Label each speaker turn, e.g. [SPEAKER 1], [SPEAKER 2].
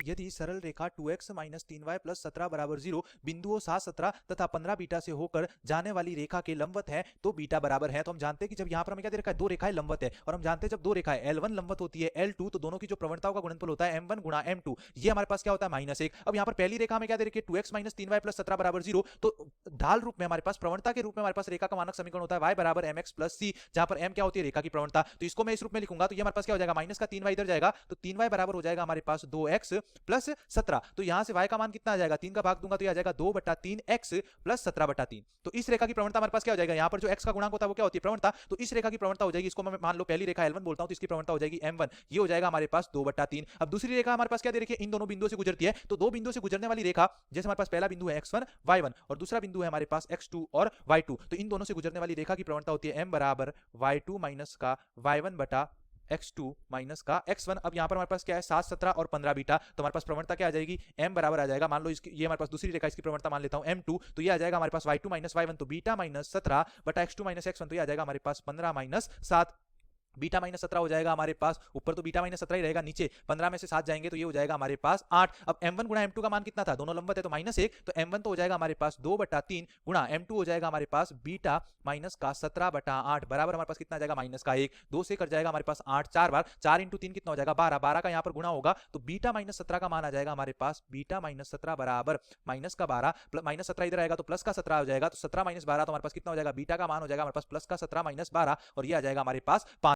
[SPEAKER 1] यदि सरल रेखा 2x minus 3y plus 17 बराबर 0 बिंदुओं 7, 17 तथा 15 बीटा से होकर जाने वाली रेखा के लंबवत है तो बीटा बराबर है। तो हम जानते हैं कि जब यहाँ पर हमें क्या दे रखा है, दो रेखाएं लंबवत है, और हम जानते हैं जब दो रेखाएं L1 लंबवत होती है L2, तो दोनों की जो प्रवणताओं का गुणनफल होता है M1 गुणा M2, ये हमारे पास क्या होता है -1। अब यहाँ पर पहली रेखा में क्या दे रखी है 2x माइनस 3y प्लस 17 बराबर 0, तो ढाल रूप में हमारे पास, प्रवणता के रूप में हमारे पास रेखा का मानक समीकरण होता है y बराबर mx प्लस c, जहां पर m क्या होती है रेखा की प्रवणता। तो इसको मैं इस रूप में लिखूंगा, तो ये हमारे पास क्या हो जाएगा, माइनस का 3y इधर जाएगा तो 3y बराबर हो जाएगा हमारे पास 2x प्लस 17। तो यहां से y का मान कितना आ जाएगा, 3 का भाग दूंगा तो ये आ जाएगा 2/3x प्लस 17/3। तो इस रेखा की प्रवणता हमारे पास क्या हो जाएगा, यहाँ पर जो x का गुणांक होता है वो क्या होती है प्रवणता, तो इस रेखा की प्रवणता हो जाएगी, इसको मैं मान लो पहली रेखा L1 बोलता हूं तो इसकी प्रवणता हो जाएगी M1, ये हो जाएगा हमारे पास 2/3। अब दूसरी रेखा हमारे पास क्या दे रखी है, इन दोनों बिंदुओं से गुजरती है, तो दो बिंदुओं से गुजरने वाली रेखा, जैसे हमारे पास पहला बिंदु है x1 y1 और दूसरा बिंदु है हमारे पास x2 और y2, तो इन दोनों से गुजरने वाली रेखा की प्रवणता होती है m बराबर y2 माइनस का y1 बटा x2 माइनस का x1। अब यहाँ पर हमारे पास क्या है 7, 17 और 15 बीटा, तो हमारे पास प्रवणता क्या आ जाएगी, m बराबर आ जाएगा, मान लो इसकी, ये हमारे पास दूसरी रेखा, इसकी प्रवणता मान लेता हूँ m2, तो ये आ जाएगा हमारे पास y2 माइनस y1, तो बीटा माइनस 17 बटा x2 माइनस x1, तो ये आ जाएगा हमारे पास 15 माइनस 7। बीटा माइनस 17 हो जाएगा हमारे पास, ऊपर तो बीटा माइनस 17 ही रहेगा, नीचे 15 में से 7 जाएंगे तो ये हो जाएगा हमारे पास 8। अब m1 गुणा m2 का मान कितना था, दोनों लंबवत है तो -1, तो m1 तो हो जाएगा हमारे पास 2/3 गुणा m2 हो जाएगा हमारे पास बीटा माइनस का 17/8 बराबर हमारे पास कितना आ जाएगा -1, 2 से कट जाएगा हमारे पास 8, 4 बार 4 × 3 कितना हो जाएगा 12, 12 का यहाँ पर गुणा होगा तो बीटा माइनस 17 का मान आ जाएगा हमारे पास, बीटा माइनस 17 बराबर माइनस का 12, माइनस 17 इधर आएगा तो प्लस का 17 हो जाएगा, तो 17 माइनस 12 तो हमारे पास कितना हो जाएगा, बीटा का मान हो जाएगा हमारे पास प्लस का 17 माइनस 12, और ये आ जाएगा हमारे पास 5।